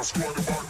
house, going to backward.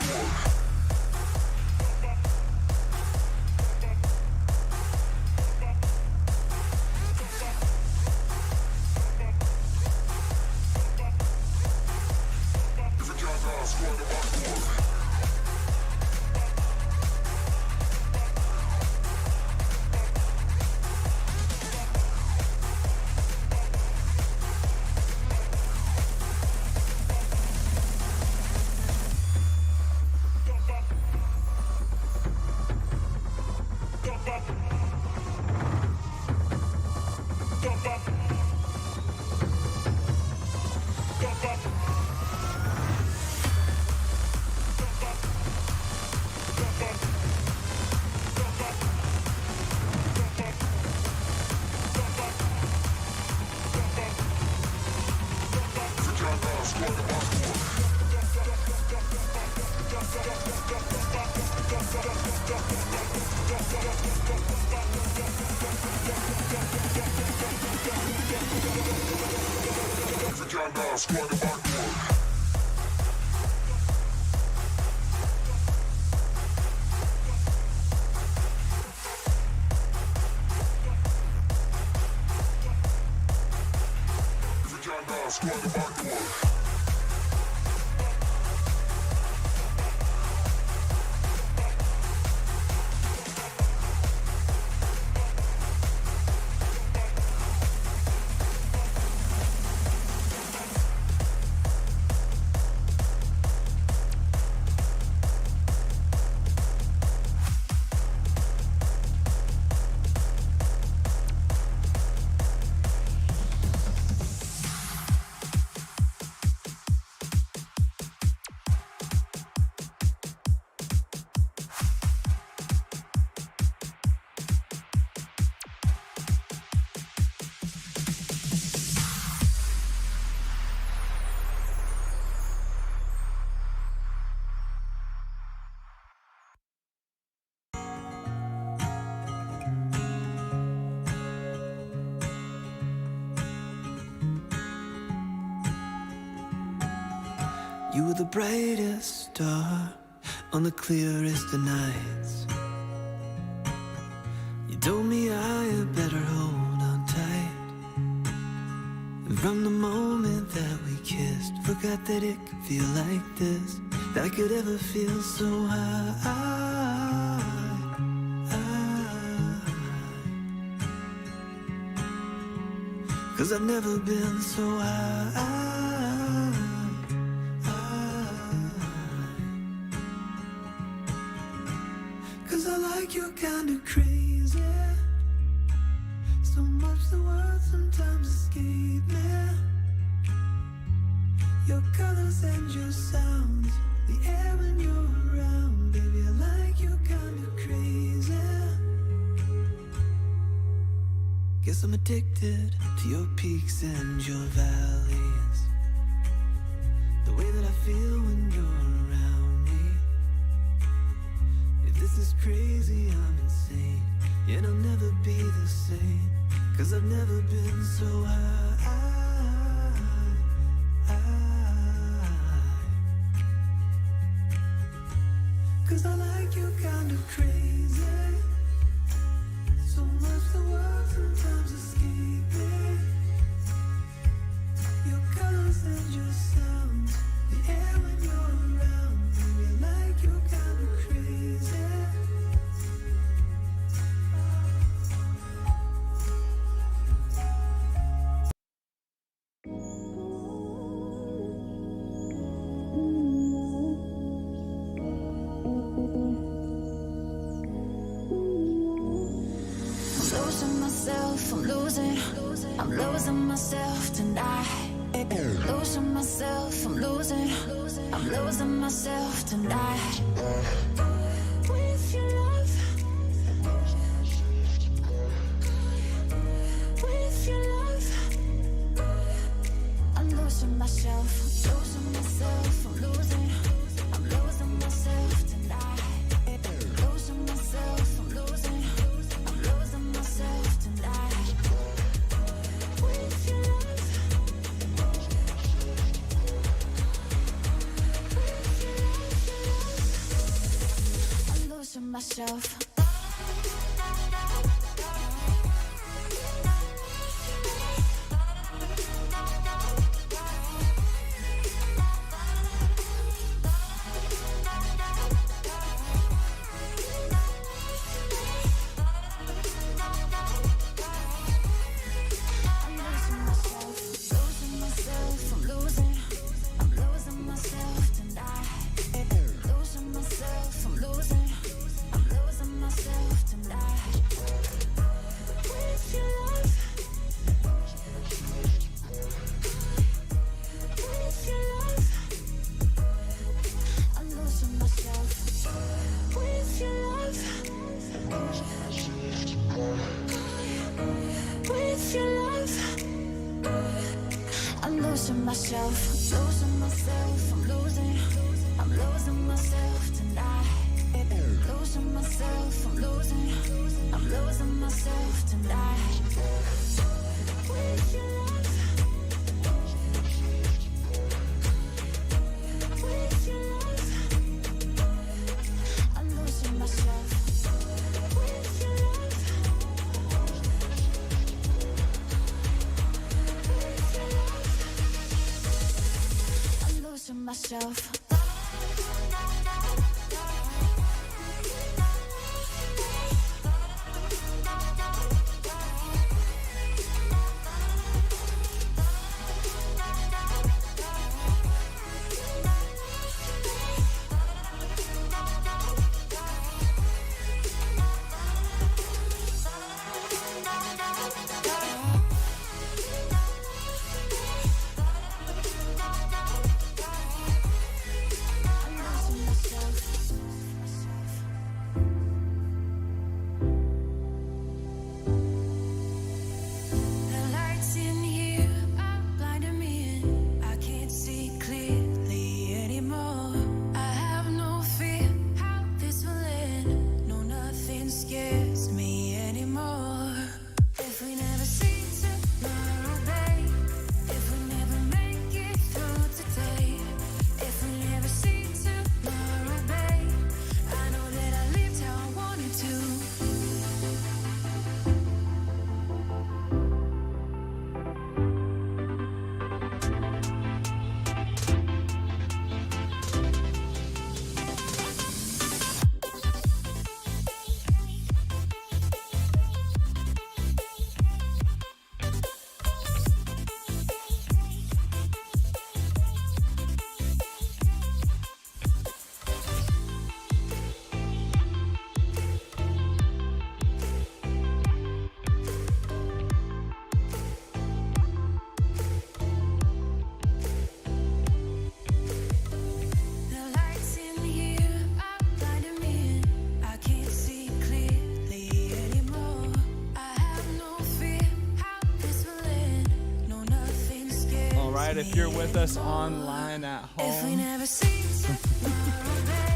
You were the brightest star on the clearest of nights. You told me I had better hold on tight. And from the moment that we kissed, forgot that it could feel like this, that I could ever feel so high. Cause I've never been so high. You're kinda crazy, so much the words sometimes escape me. Your colors and your sounds, the air when you're around, baby, I like you kinda crazy. Guess I'm addicted to your peaks and your valleys, the way that I feel when you're around me. If this is crazy, I'm insane, and I'll never be the same, cause I've never been so high. Cause I like you kinda crazy, so much the words sometimes escape me. Your colors and your sounds, the air when you're around, baby, I like you kinda crazy. I'm losing myself tonight. Losing myself, I'm losing myself tonight. With your love, with your love, I'm losing myself, losing myself, I'm losing myself tonight. Losing myself, I'm losing myself tonight. With your love, myself. Myself. If you're with us online at home,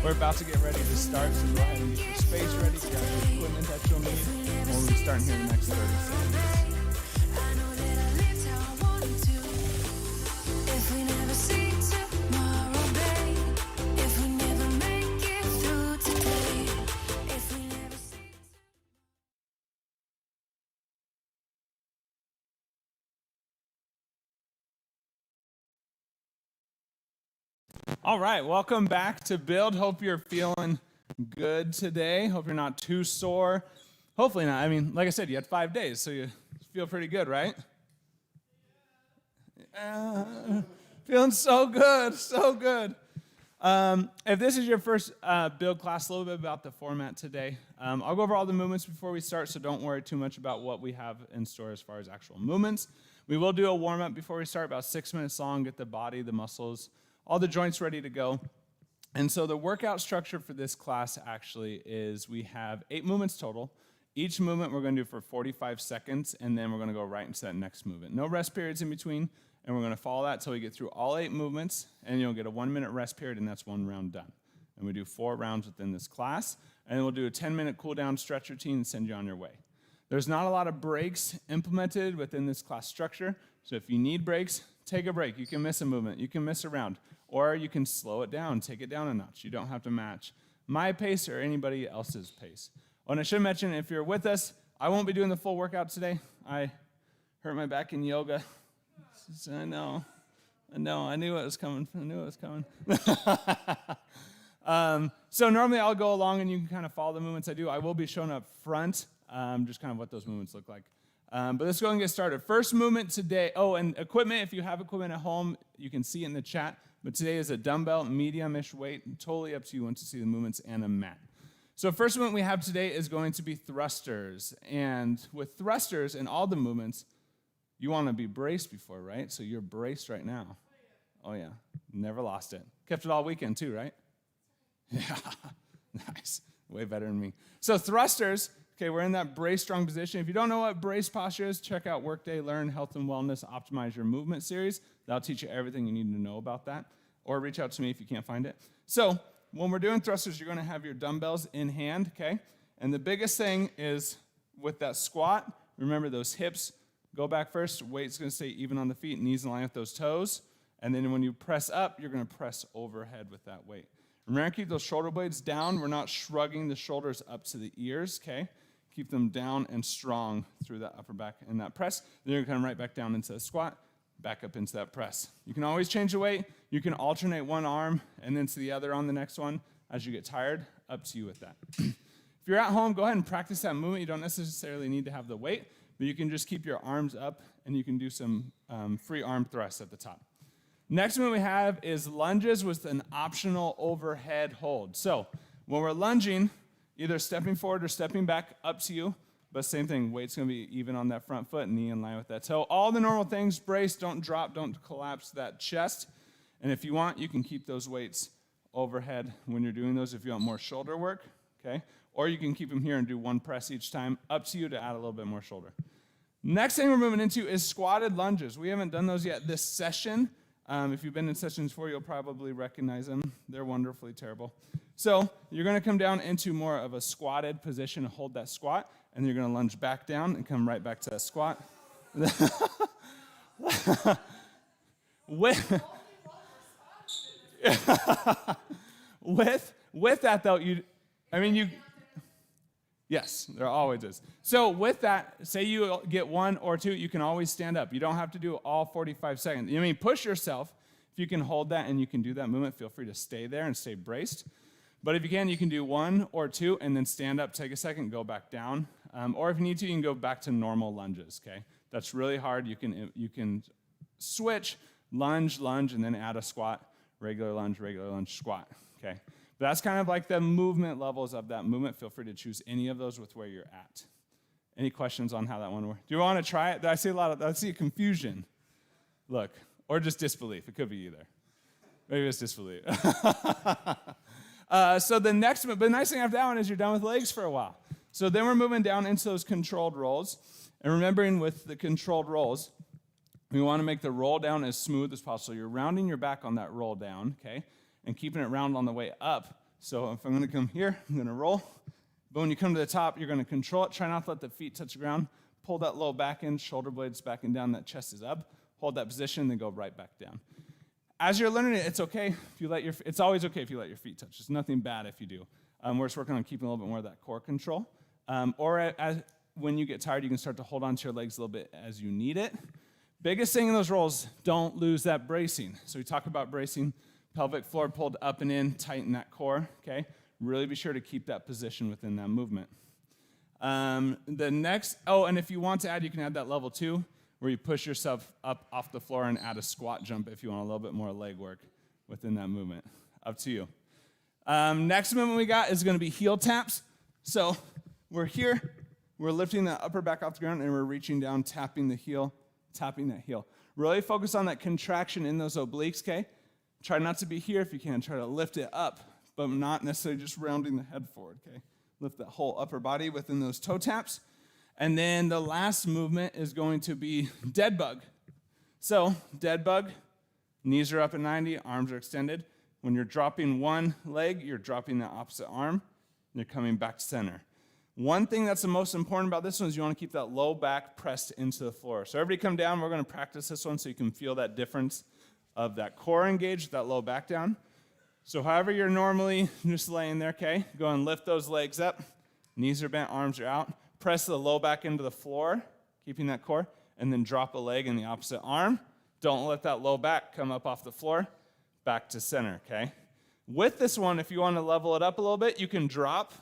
we're about to get ready to start, so go ahead and get your space ready, grab the equipment that you'll need. We'll be starting here in the next 30 seconds. All right, welcome back to Build. Hope you're feeling good today. Hope you're not too sore. Hopefully not. I mean, like I said, you had 5 days, so you feel pretty good, right? Feeling so good, so good. If this is your first Build class, a little bit about the format today. I'll go over all the movements before we start, so don't worry too much about what we have in store as far as actual movements. We will do a warm-up before we start, about 6 minutes long, get the body, the muscles, all the joints ready to go. And so the workout structure for this class actually is we have 8 movements total. Each movement we're going to do for 45 seconds, and then we're going to go right into that next movement. No rest periods in between, and we're going to follow that until we get through all 8 movements, and you'll get a 1-minute rest period, and that's 1 round done. And we do 4 rounds within this class, and then we'll do a 10-minute cool-down stretch routine and send you on your way. There's not a lot of breaks implemented within this class structure, so if you need breaks, take a break. You can miss a movement. You can miss a round. Or you can slow it down, take it down a notch. You don't have to match my pace or anybody else's pace. Oh, and I should mention, if you're with us, I won't be doing the full workout today. I hurt my back in yoga. I know. I knew it was coming. So normally I'll go along and you can kind of follow the movements I do. I will be showing up front, just kind of what those movements look like. But let's go and get started. First movement today. Oh, and equipment, if you have equipment at home, you can see it in the chat. But today is a dumbbell, medium-ish weight. Totally up to you once you see the movements, and a mat. So first movement we have today is going to be thrusters. And with thrusters and all the movements, you want to be braced before, right? So you're braced right now. Oh, yeah. Never lost it. Kept it all weekend, too, right? Yeah. Nice. Way better than me. So thrusters, okay, we're in that brace strong position. If you don't know what brace posture is, check out Workday Learn Health and Wellness Optimize Your Movement series. That'll teach you everything you need to know about that. Or reach out to me if you can't find it. So when we're doing thrusters, you're going to have your dumbbells in hand, okay? And the biggest thing is with that squat, remember those hips. Go back first. Weight's going to stay even on the feet, knees in line with those toes. And then when you press up, you're going to press overhead with that weight. Remember, keep those shoulder blades down. We're not shrugging the shoulders up to the ears, okay? Keep them down and strong through that upper back and that press. Then you're going to come right back down into the squat, back up into that press. You can always change the weight. You can alternate one arm and then to the other on the next one as you get tired. Up to you with that. If you're at home, go ahead and practice that movement. You don't necessarily need to have the weight, but you can just keep your arms up and you can do some free arm thrusts at the top. Next one we have is lunges with an optional overhead hold. So when we're lunging, either stepping forward or stepping back, up to you. But same thing, weight's going to be even on that front foot, knee in line with that toe. All the normal things, brace, don't drop, don't collapse that chest. And if you want, you can keep those weights overhead when you're doing those if you want more shoulder work, okay? Or you can keep them here and do one press each time. Up to you to add a little bit more shoulder. Next thing we're moving into is squatted lunges. We haven't done those yet this session. If you've been in sessions before, you'll probably recognize them. They're wonderfully terrible. So you're going to come down into more of a squatted position, hold that squat, and then you're going to lunge back down and come right back to that squat. with that, though, yes, there always is. So with that, say you get one or two, you can always stand up. You don't have to do all 45 seconds. Push yourself. If you can hold that and you can do that movement, feel free to stay there and stay braced. But if you can do one or two and then stand up, take a second, go back down. Or if you need to, you can go back to normal lunges, okay? That's really hard. You can switch, lunge, and then add a squat, regular lunge, squat, okay? But that's kind of like the movement levels of that movement. Feel free to choose any of those with where you're at. Any questions on how that one works? Do you want to try it? I see confusion. Look, or just disbelief. It could be either. Maybe it's disbelief. So the next, but the nice thing after that one is you're done with legs for a while. So then we're moving down into those controlled rolls. And remembering with the controlled rolls, we want to make the roll down as smooth as possible. So you're rounding your back on that roll down, okay? And keeping it round on the way up. So if I'm going to come here, I'm going to roll. But when you come to the top, you're going to control it. Try not to let the feet touch the ground. Pull that low back in, shoulder blades back and down, that chest is up. Hold that position, then go right back down. As you're learning it, it's okay if you it's always okay if you let your feet touch. There's nothing bad if you do. We're just working on keeping a little bit more of that core control. When you get tired, you can start to hold onto your legs a little bit as you need it. Biggest thing in those rolls, don't lose that bracing. So we talk about bracing. Pelvic floor pulled up and in, tighten that core, okay? Really be sure to keep that position within that movement. And if you want to add, you can add that level 2, where you push yourself up off the floor and add a squat jump if you want a little bit more leg work within that movement. Up to you. Next movement we got is going to be heel taps. So we're here, we're lifting the upper back off the ground, and we're reaching down, tapping that heel. Really focus on that contraction in those obliques, okay? Try not to be here if you can. Try to lift it up, but not necessarily just rounding the head forward, okay? Lift that whole upper body within those toe taps. And then the last movement is going to be dead bug. So dead bug, knees are up at 90, arms are extended. When you're dropping one leg, you're dropping the opposite arm, and you're coming back to center. One thing that's the most important about this one is you want to keep that low back pressed into the floor. So everybody come down. We're going to practice this one so you can feel that difference of that core engaged, that low back down. So however you're normally just laying there, okay, go and lift those legs up. Knees are bent, arms are out. Press the low back into the floor, keeping that core, and then drop a leg in the opposite arm. Don't let that low back come up off the floor. Back to center, okay? With this one, if you want to level it up a little bit, you can drop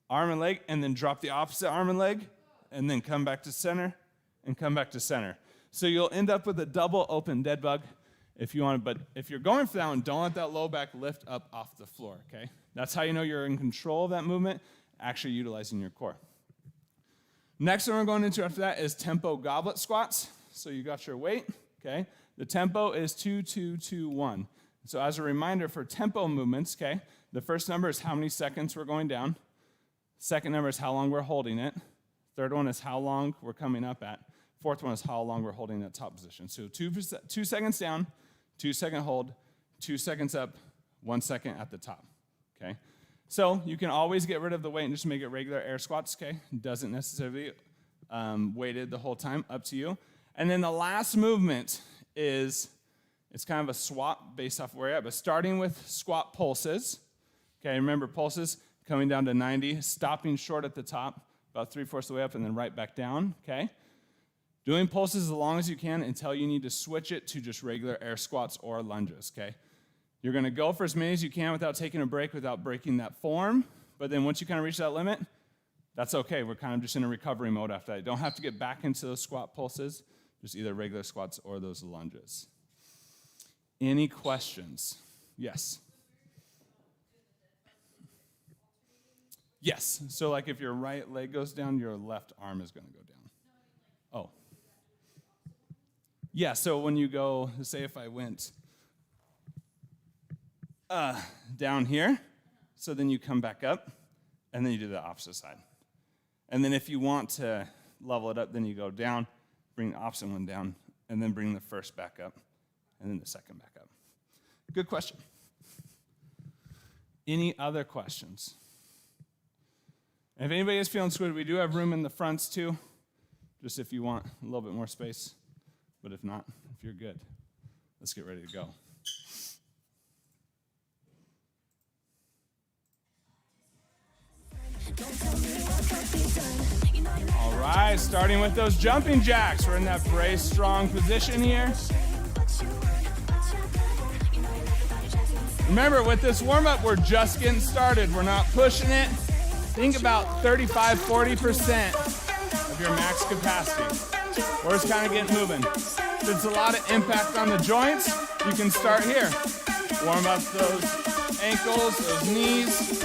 arm and leg, and then drop the opposite arm and leg, and then come back to center, and come back to center. So you'll end up with a double open dead bug if you want, but if you're going for that one, don't let that low back lift up off the floor, okay? That's how you know you're in control of that movement, actually utilizing your core. Next one we're going into after that is tempo goblet squats. So you got your weight, okay? The tempo is 2, 2, 2, 1. So as a reminder for tempo movements, okay, the first number is how many seconds we're going down. Second number is how long we're holding it. Third one is how long we're coming up at. Fourth one is how long we're holding that top position. So 2 seconds down, 2 second hold, 2 seconds up, 1 second at the top, okay? So you can always get rid of the weight and just make it regular air squats, okay? Doesn't necessarily weighted the whole time, up to you. And then the last movement is, it's kind of a swap based off where you're at, but starting with squat pulses, okay? Remember pulses coming down to 90, stopping short at the top, about 3/4 of the way up, and then right back down, okay? Doing pulses as long as you can until you need to switch it to just regular air squats or lunges, okay? You're going to go for as many as you can without taking a break, without breaking that form, but then once you kind of reach that limit, that's okay. We're kind of just in a recovery mode after that. You don't have to get back into those squat pulses, just either regular squats or those lunges. Any questions? Yes. Yes. So like if your right leg goes down, your left arm is going to go down. Oh. Yeah, so when you go, say if I went down here, so then you come back up, and then you do the opposite side. And then if you want to level it up, then you go down, bring the opposite one down, and then bring the first back up, and then the second back up. Good question. Any other questions? And if anybody is feeling squid, we do have room in the fronts too, just if you want a little bit more space. But if not, if you're good, let's get ready to go. All right, starting with those jumping jacks. We're in that brace strong position here. Remember, with this warm-up, we're just getting started. We're not pushing it. Think about 35-40% of your max capacity. We're just kind of getting moving. Since a lot of impact on the joints, you can start here. Warm up those ankles, those knees.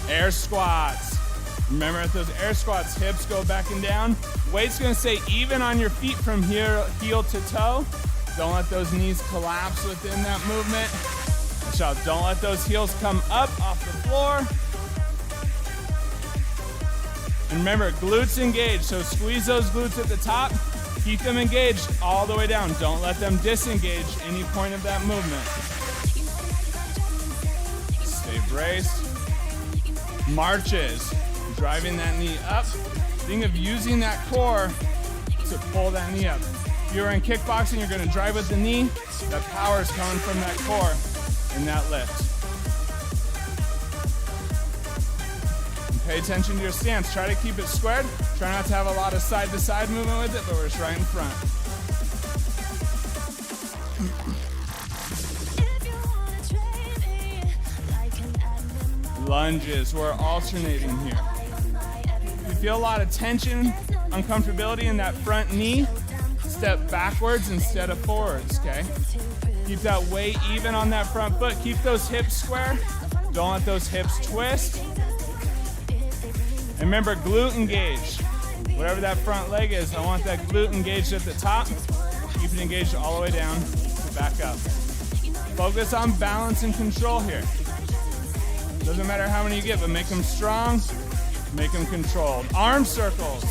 Air squats. Remember at those air squats, hips go back and down. Weight's gonna stay even on your feet from here, heel to toe. Don't let those knees collapse within that movement. Watch out, don't let those heels come up off the floor. And remember, glutes engaged, so squeeze those glutes at the top, keep them engaged all the way down. Don't let them disengage any point of that movement. Stay braced. Marches, driving that knee up. Think of using that core to pull that knee up. If you're in kickboxing, you're gonna drive with the knee. That power is coming from that core in that lift. Pay attention to your stance. Try to keep it squared. Try not to have a lot of side-to-side movement with it, but we're just right in front. Lunges. We're alternating here. If you feel a lot of tension, uncomfortability in that front knee, step backwards instead of forwards, okay? Keep that weight even on that front foot. Keep those hips square. Don't let those hips twist. And remember, glute engaged. Whatever that front leg is, I want that glute engaged at the top. Keep it engaged all the way down to back up. Focus on balance and control here. Doesn't matter how many you get, but make them strong, make them controlled. Arm circles.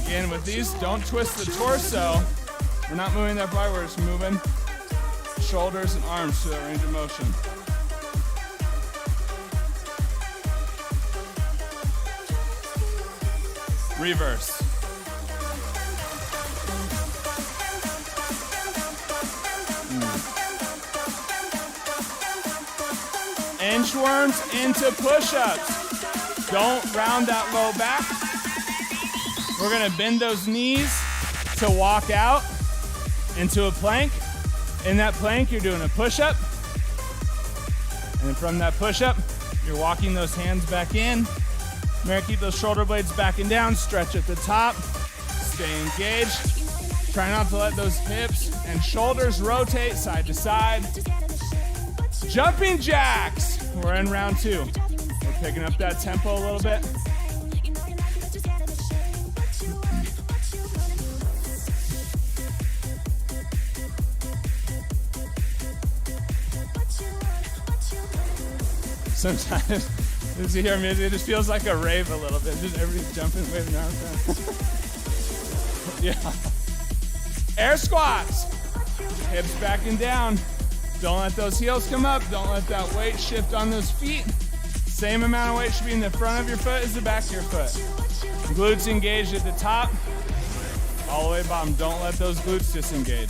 Again, with these, don't twist the torso. We're not moving that far, we're just moving shoulders and arms to that range of motion. Reverse. Inchworms into push-ups. Don't round that low back. We're gonna bend those knees to walk out into a plank. In that plank, you're doing a push-up. And from that push-up, you're walking those hands back in. Remember, keep those shoulder blades back and down. Stretch at the top. Stay engaged. Try not to let those hips and shoulders rotate side to side. Jumping jacks. We're in round 2. We're picking up that tempo a little bit. Sometimes, as you hear music, it just feels like a rave a little bit. Just everybody's jumping, waving around. Yeah. Air squats. Hips back and down. Don't let those heels come up. Don't let that weight shift on those feet. Same amount of weight should be in the front of your foot as the back of your foot. Glutes engaged at the top, all the way bottom. Don't let those glutes disengage.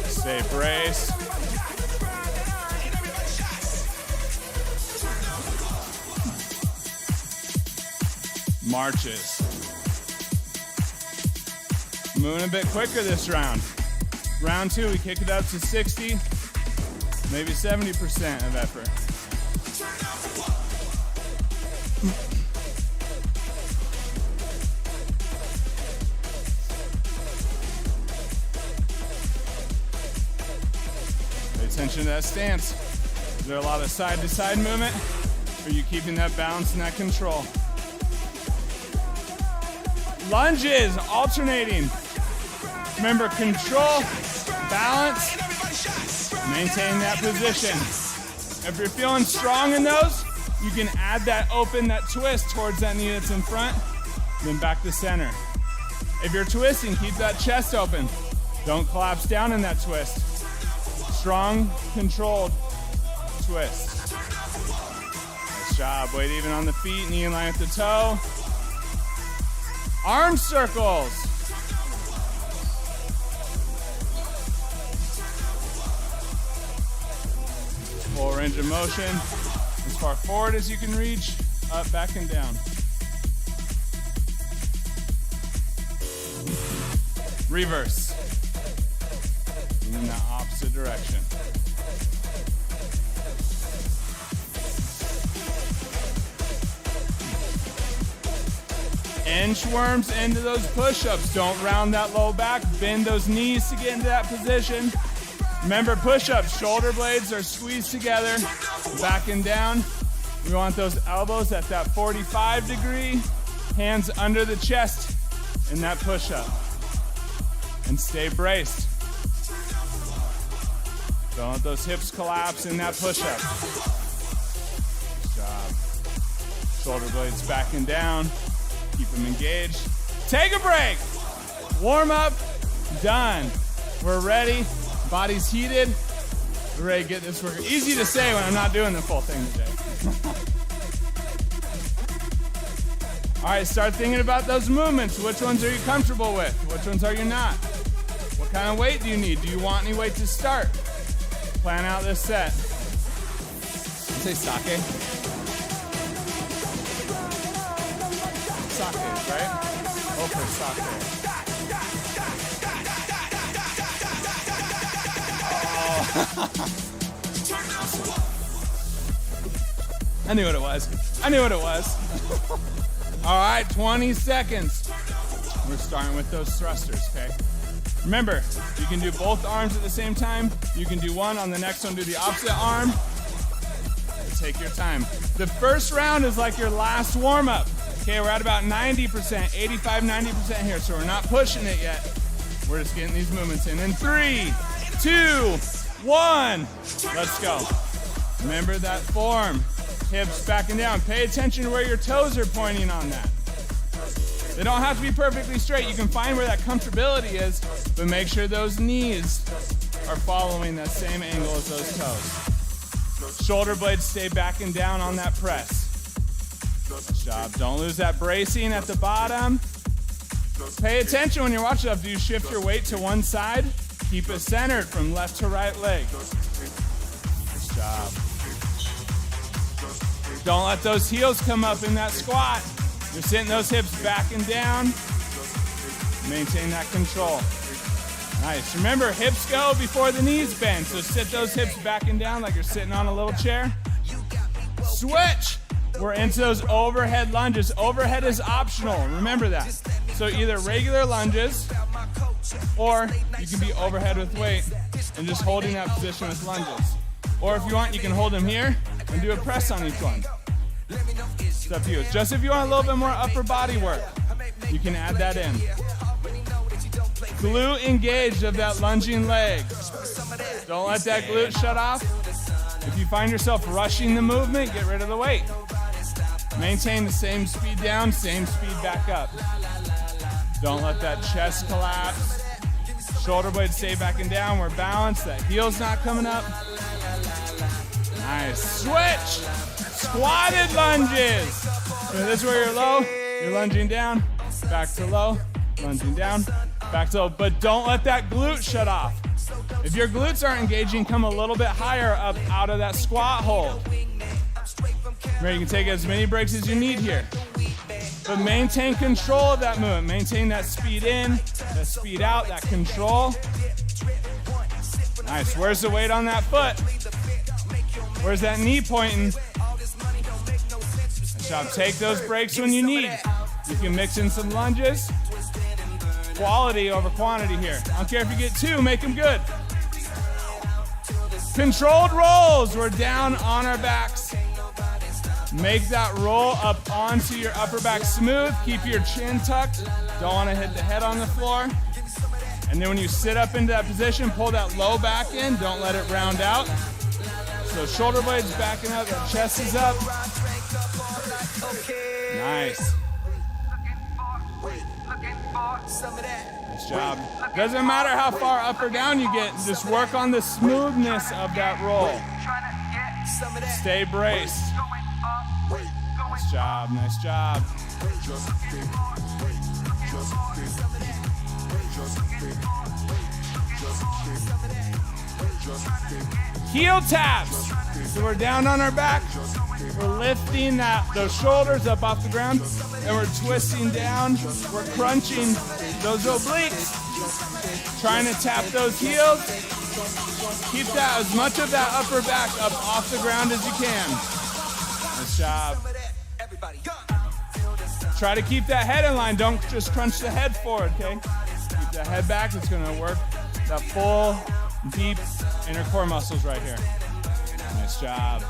Stay braced. Marches. Moving a bit quicker this round. Round 2, we kick it up to 60, maybe 70% of effort. Pay attention to that stance. Is there a lot of side-to-side movement? Or are you keeping that balance and that control? Lunges, alternating. Remember, control, balance, maintain that position. If you're feeling strong in those, you can add that open, that twist towards that knee that's in front, then back to center. If you're twisting, keep that chest open. Don't collapse down in that twist. Strong, controlled twist. Nice job. Weight even on the feet, knee in line with the toe. Arm circles. Full range of motion. As far forward as you can reach, up, back, and down. Reverse. In the opposite direction. Inchworms into those push-ups. Don't round that low back. Bend those knees to get into that position. Remember, push-ups, shoulder blades are squeezed together, back and down. We want those elbows at that 45 degree, hands under the chest in that push-up. And stay braced. Don't let those hips collapse in that push-up. Good job. Shoulder blades back and down. Keep them engaged. Take a break. Warm up. Done. We're ready. Body's heated. We're ready to get this working. Easy to say when I'm not doing the full thing today. All right, start thinking about those movements. Which ones are you comfortable with? Which ones are you not? What kind of weight do you need? Do you want any weight to start? Plan out this set. Say sake. Sake, right? Oh, for sake. I knew what it was. All right, 20 seconds. We're starting with those thrusters, okay? Remember, you can do both arms at the same time. You can do one, on the next one do the opposite arm. Take your time. The first round is like your last warm-up. Okay, we're at about 90%, 85, 90% here, so we're not pushing it yet. We're just getting these movements in. In 3, 2, 1, let's go. Remember that form. Hips back and down. Pay attention to where your toes are pointing on that. They don't have to be perfectly straight. You can find where that comfortability is, but make sure those knees are following that same angle as those toes. Shoulder blades stay back and down on that press. Nice job. Don't lose that bracing at the bottom. Pay attention when you're watching stuff. Do you shift your weight to one side? Keep it centered from left to right leg. Nice job. Don't let those heels come up in that squat. You're sitting those hips back and down. Maintain that control. Nice. Remember, hips go before the knees bend. So sit those hips back and down like you're sitting on a little chair. Switch. We're into those overhead lunges. Overhead is optional. Remember that. So either regular lunges or you can be overhead with weight and just holding that position with lunges. Or if you want, you can hold them here and do a press on each one. It's up to you. Just if you want a little bit more upper body work, you can add that in. Glute engaged of that lunging leg. Don't let that glute shut off. If you find yourself rushing the movement, get rid of the weight. Maintain the same speed down, same speed back up. Don't let that chest collapse. Shoulder blades stay back and down. We're balanced. That heel's not coming up. Nice. Switch. Squatted lunges. So this is where you're low. You're lunging down. Back to low. Lunging down. Back to low. But don't let that glute shut off. If your glutes aren't engaging, come a little bit higher up out of that squat hold. Where you can take as many breaks as you need here. But maintain control of that movement. Maintain that speed in, that speed out, that control. Nice. Where's the weight on that foot? Where's that knee pointing? Nice job. Take those breaks when you need. You can mix in some lunges. Quality over quantity here. I don't care if you get two, make them good. Controlled rolls. We're down on our backs. Make that roll up onto your upper back smooth. Keep your chin tucked. Don't want to hit the head on the floor. And then when you sit up into that position, pull that low back in. Don't let it round out. So shoulder blades backing up, that chest is up. Nice. Nice job. Doesn't matter how far up or down you get, just work on the smoothness of that roll. Stay braced. Nice job, nice job. Heel taps. So we're down on our back. We're lifting those shoulders up off the ground, and we're twisting down. We're crunching those obliques, trying to tap those heels. Keep that as much of that upper back up off the ground as you can. Nice job. Try to keep that head in line. Don't just crunch the head forward, okay? Keep that head back. It's going to work that full, deep inner core muscles right here. Nice job.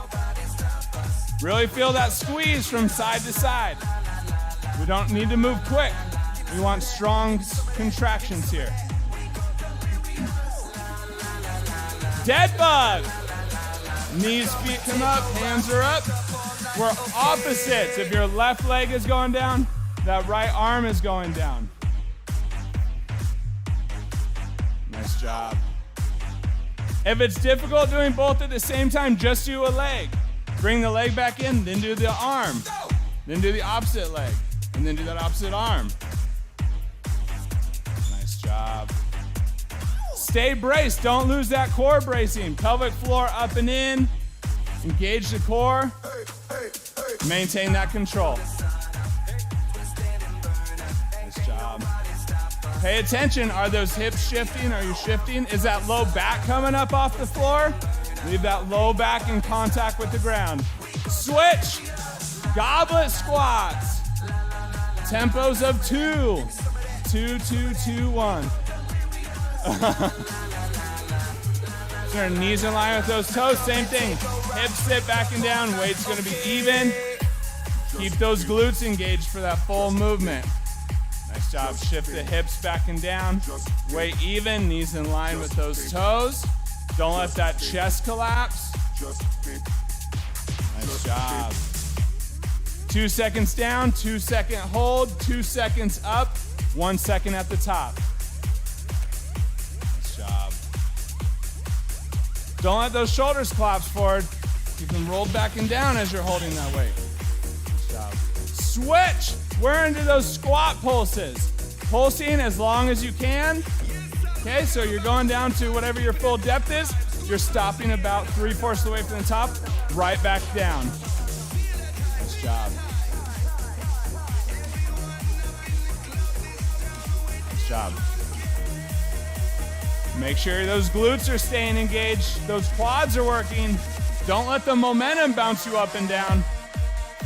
Really feel that squeeze from side to side. We don't need to move quick. We want strong contractions here. Dead bug. Knees, feet come up, hands are up. We're opposites. If your left leg is going down, that right arm is going down. Nice job. If it's difficult doing both at the same time, just do a leg. Bring the leg back in, then do the arm. Then do the opposite leg, and then do that opposite arm. Nice job. Stay braced. Don't lose that core bracing. Pelvic floor up and in. Engage the core. Maintain that control. Nice job. Pay attention. Are those hips shifting? Are you shifting? Is that low back coming up off the floor? Leave that low back in contact with the ground. Switch. Goblet squats. Tempos of 2. 2, 2, 2, 1. So our knees in line with those toes. Same thing. Hips sit back and down. Weight's going to be even. Keep those glutes engaged for that full movement. Nice job. Shift the hips back and down. Weight even. Knees in line with those toes. Don't let that chest collapse. Nice job. 2 seconds down, 2 second hold, 2 seconds up, 1 second at the top. Nice job. Don't let those shoulders collapse forward. Keep them rolled back and down as you're holding that weight. Good job. Switch. We're into those squat pulses. Pulsing as long as you can. Okay, so you're going down to whatever your full depth is. You're stopping about 3/4 of the way from the top, right back down. Nice job. Nice job. Make sure those glutes are staying engaged. Those quads are working. Don't let the momentum bounce you up and down.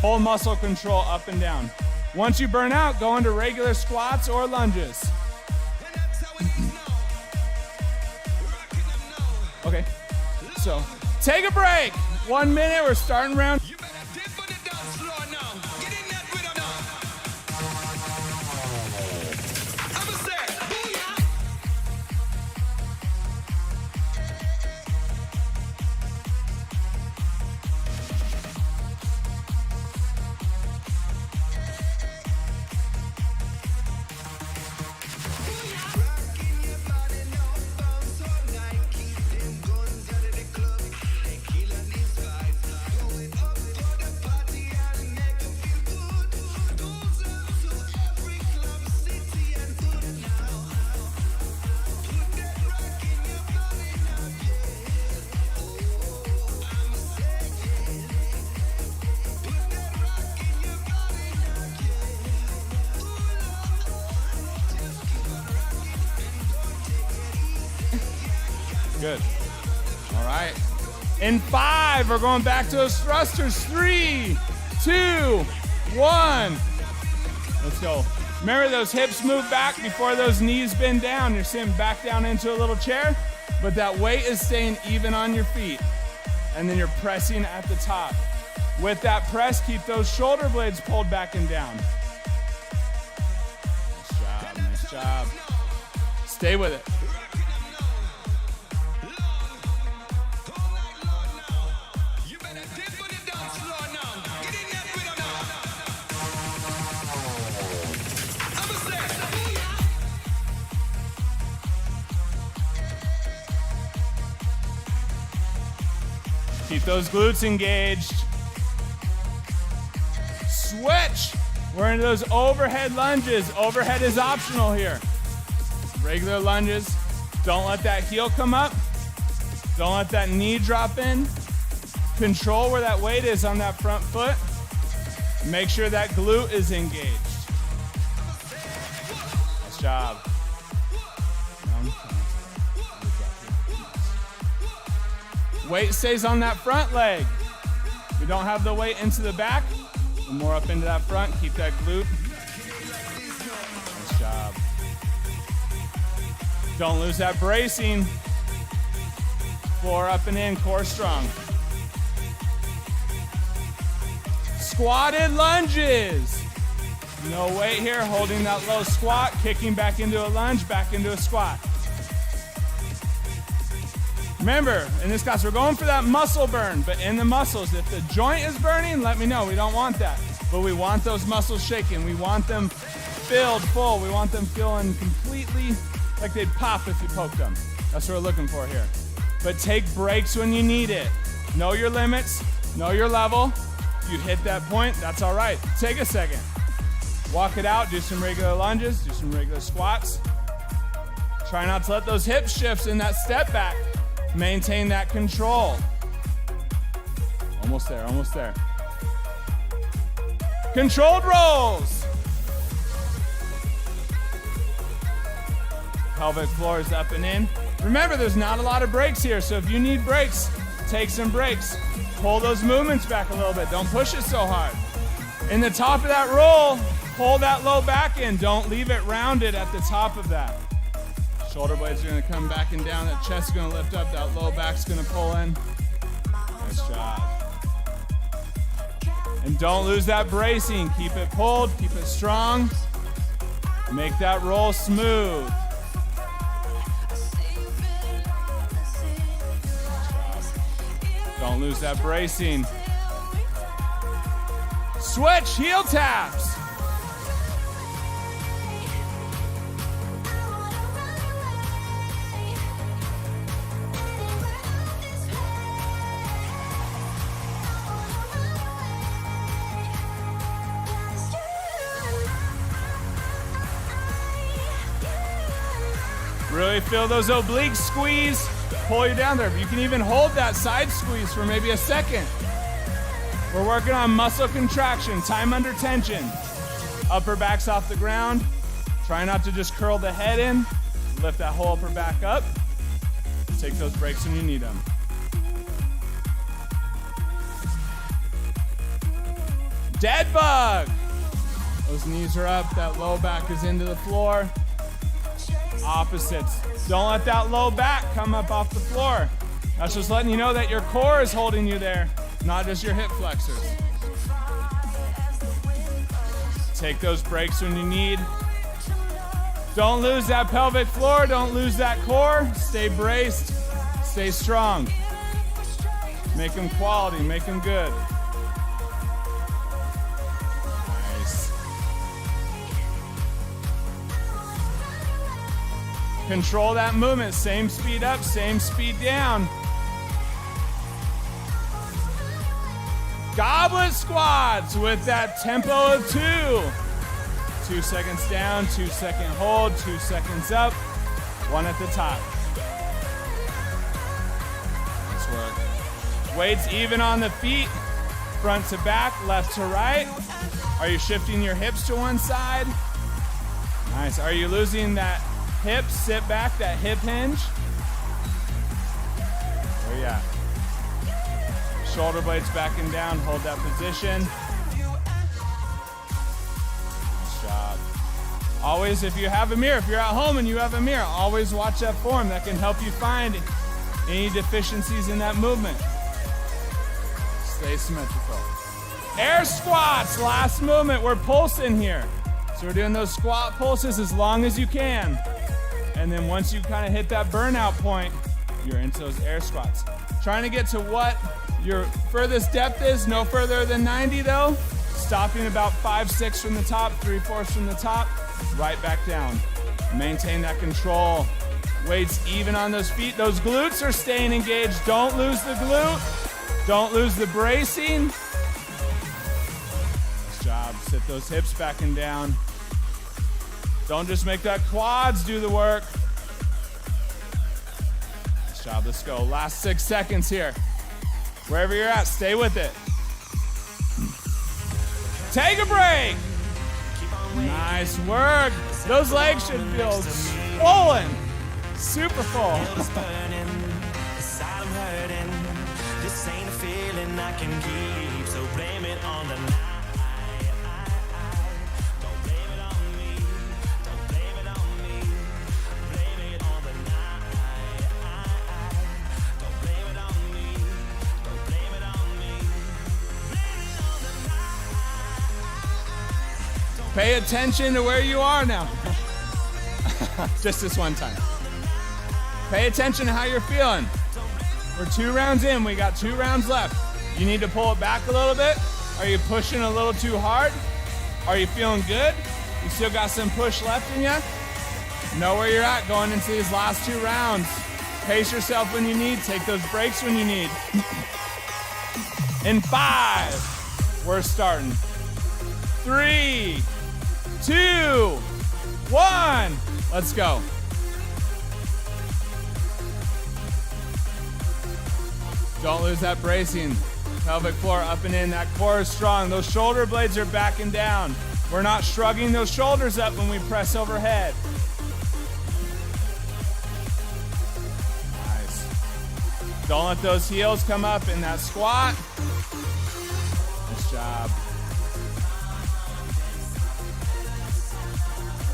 Hold muscle control up and down. Once you burn out, go into regular squats or lunges. Okay, so take a break. 1 minute, we're starting round. Good. All right. In 5, we're going back to those thrusters. 3, 2, 1. Let's go. Remember, those hips move back before those knees bend down. You're sitting back down into a little chair, but that weight is staying even on your feet. And then you're pressing at the top. With that press, keep those shoulder blades pulled back and down. Nice job. Nice job. Stay with it. Keep those glutes engaged. Switch. We're into those overhead lunges. Overhead is optional here. Regular lunges. Don't let that heel come up. Don't let that knee drop in. Control where that weight is on that front foot. Make sure that glute is engaged. Nice job. Weight stays on that front leg. We don't have the weight into the back. The more up into that front, keep that glute. Nice job. Don't lose that bracing. Floor up and in, core strong. Squatted lunges. No weight here, holding that low squat, kicking back into a lunge, back into a squat. Remember, in this class, we're going for that muscle burn, but in the muscles, if the joint is burning, let me know. We don't want that. But we want those muscles shaking. We want them filled full. We want them feeling completely like they'd pop if you poked them. That's what we're looking for here. But take breaks when you need it. Know your limits, know your level. If you hit that point, that's all right. Take a second. Walk it out, do some regular lunges, do some regular squats. Try not to let those hip shifts in that step back. Maintain that control. Almost there, almost there. Controlled rolls. Pelvic floor is up and in. Remember, there's not a lot of breaks here, so if you need breaks, take some breaks. Pull those movements back a little bit. Don't push it so hard. In the top of that roll, pull that low back in. Don't leave it rounded at the top of that. Shoulder blades are gonna come back and down. That chest is gonna lift up. That low back's gonna pull in. Nice job. And don't lose that bracing. Keep it pulled, keep it strong. Make that roll smooth. Don't lose that bracing. Switch, heel taps. Really feel those obliques squeeze, pull you down there. You can even hold that side squeeze for maybe a second. We're working on muscle contraction, time under tension. Upper back's off the ground. Try not to just curl the head in. Lift that whole upper back up. Take those breaks when you need them. Dead bug. Those knees are up, that low back is into the floor. Opposites. Don't let that low back come up off the floor. That's just letting you know that your core is holding you there, not just your hip flexors. Take those breaks when you need. Don't lose that pelvic floor, don't lose that core. Stay braced, stay strong. Make them quality, make them good. Nice. Control that movement, same speed up, same speed down. Goblet squats with that tempo of 2. 2 seconds down, 2 second hold, 2 seconds up, 1 at the top. Nice work. Weights even on the feet, front to back, left to right. Are you shifting your hips to one side? Nice. Are you losing that hip sit back, that hip hinge? Where you at? Shoulder blades backing down, hold that position. Nice job. Always, if you have a mirror, if you're at home and you have a mirror, always watch that form. That can help you find any deficiencies in that movement. Stay symmetrical. Air squats, last movement. We're pulsing here. So we're doing those squat pulses as long as you can. And then once you kind of hit that burnout point, you're into those air squats. Trying to get to what your furthest depth is, no further than 90 though. Stopping about 5-6 from the top, 3/4 from the top, right back down. Maintain that control. Weights even on those feet. Those glutes are staying engaged. Don't lose the glute. Don't lose the bracing. Nice job. Sit those hips back and down. Don't just make that quads do the work. Nice job. Let's go. Last 6 seconds here. Wherever you're at, stay with it. Take a break. Nice work. Those legs should feel swollen. Super full. This ain't a feeling I can keep, so blame it on the night. Don't blame it on me. Don't blame it on me. Blame it on the night. Don't blame it on me. Don't blame it on me. Blame it on the night. Pay attention to where you are now. Just this one time. Pay attention to how you're feeling. We're 2 rounds in. We got 2 rounds left. You need to pull it back a little bit. Are you pushing a little too hard? Are you feeling good? You still got some push left in you? Know where you're at going into these last 2 rounds. Pace yourself when you need. Take those breaks when you need. In 5, we're starting. 3, 2, 1. Let's go. Don't lose that bracing. Pelvic floor up and in. That core is strong. Those shoulder blades are backing down. We're not shrugging those shoulders up when we press overhead. Nice. Don't let those heels come up in that squat. Nice job.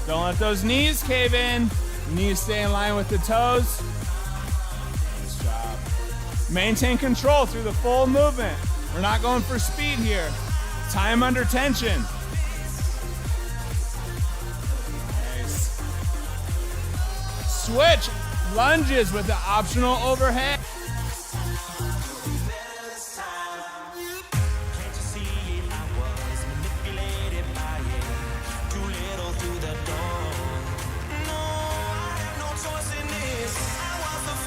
Don't let those knees cave in. Knees stay in line with the toes. Nice job. Maintain control through the full movement. We're not going for speed here. Time under tension. Nice. Switch lunges with the optional overhead.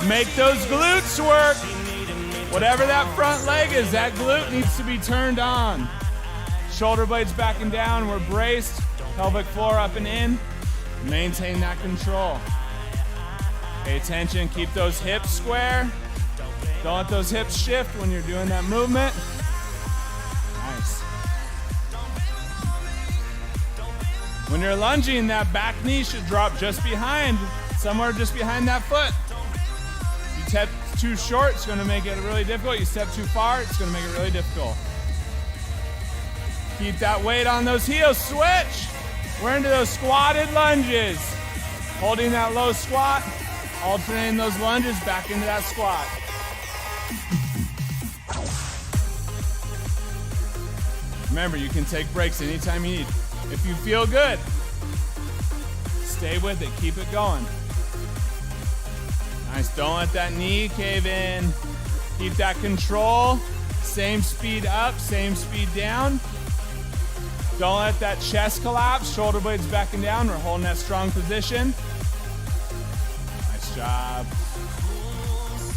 Make those glutes work. Whatever that front leg is, that glute needs to be turned on. Shoulder blades backing down, we're braced. Pelvic floor up and in. Maintain that control. Pay attention, keep those hips square. Don't let those hips shift when you're doing that movement. Nice. When you're lunging, that back knee should drop just behind, somewhere just behind that foot. You step too short, it's gonna make it really difficult. You step too far, it's gonna make it really difficult. Keep that weight on those heels, switch. We're into those squatted lunges. Holding that low squat, alternating those lunges back into that squat. Remember, you can take breaks anytime you need. If you feel good, stay with it, keep it going. Nice, don't let that knee cave in. Keep that control. Same speed up, same speed down. Don't let that chest collapse, shoulder blades backing down. We're holding that strong position. Nice job.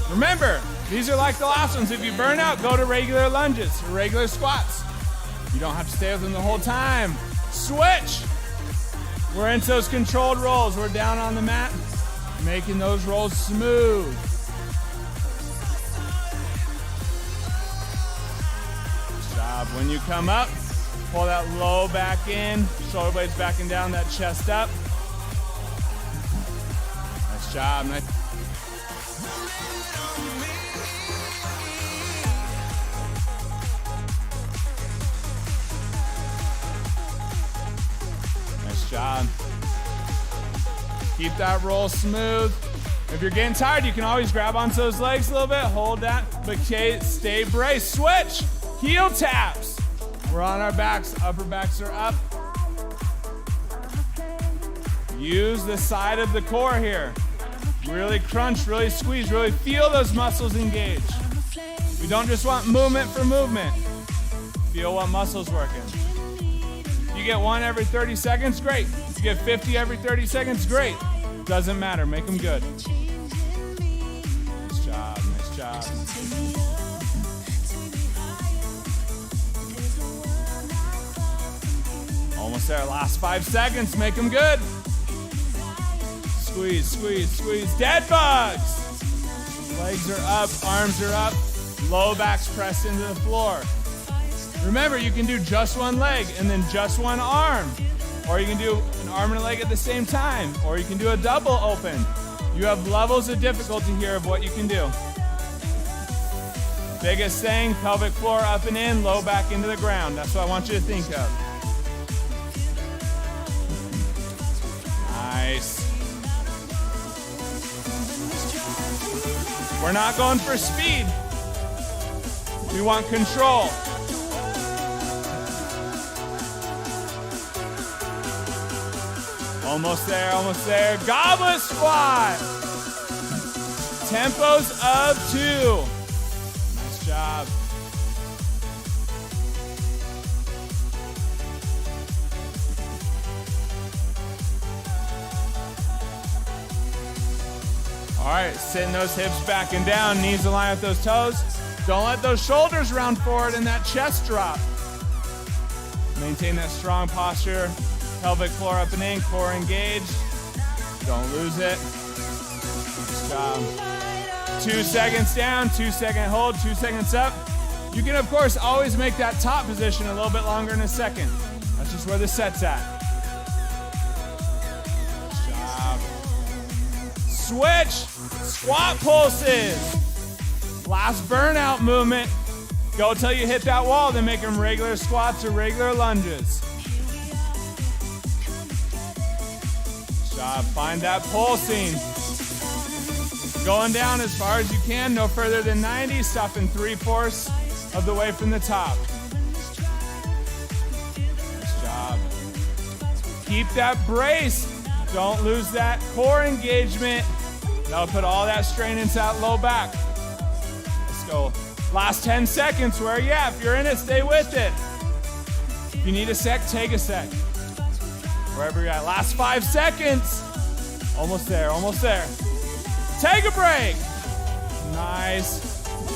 Remember, these are like the last ones. If you burn out, go to regular lunges, or regular squats. You don't have to stay with them the whole time. Switch. We're into those controlled rolls. We're down on the mat, making those rolls smooth. Good job. When you come up, pull that low back in, shoulder blades backing down, that chest up. Nice job. Nice. Nice job. Keep that roll smooth. If you're getting tired, you can always grab onto those legs a little bit, hold that, but stay braced. Switch, heel taps. We're on our backs, upper backs are up. Use the side of the core here. Really crunch, really squeeze, really feel those muscles engage. We don't just want movement for movement. Feel what muscles working. You get 1 every 30 seconds, great. You get 50 every 30 seconds, great. Doesn't matter, make them good. Nice job, nice job. Almost there, last 5 seconds, make them good. Squeeze, squeeze, squeeze, dead bugs. Legs are up, arms are up, low backs pressed into the floor. Remember, you can do just one leg and then just one arm. Or you can do an arm and a leg at the same time. Or you can do a double open. You have levels of difficulty here of what you can do. Biggest thing, pelvic floor up and in, low back into the ground. That's what I want you to think of. Nice. We're not going for speed. We want control. Almost there, almost there. Goblet squat. Tempos of 2. Nice job. All right, sitting those hips back and down, knees align with those toes. Don't let those shoulders round forward and that chest drop. Maintain that strong posture. Pelvic floor up and in, core engaged. Don't lose it. Nice job. 2 seconds down, 2 second hold, 2 seconds up. You can, of course, always make that top position a little bit longer in a second. That's just where the set's at. Nice job. Switch, squat pulses. Last burnout movement. Go till you hit that wall, then make them regular squats or regular lunges. Find that pulsing. Going down as far as you can, no further than 90, stopping 3/4 of the way from the top. Nice job. Keep that brace. Don't lose that core engagement. That'll put all that strain into that low back. Let's go. Last 10 seconds, where are you at? If you're in it, stay with it. If you need a sec, take a sec. Wherever you're at. Last 5 seconds. Almost there, almost there. Take a break. Nice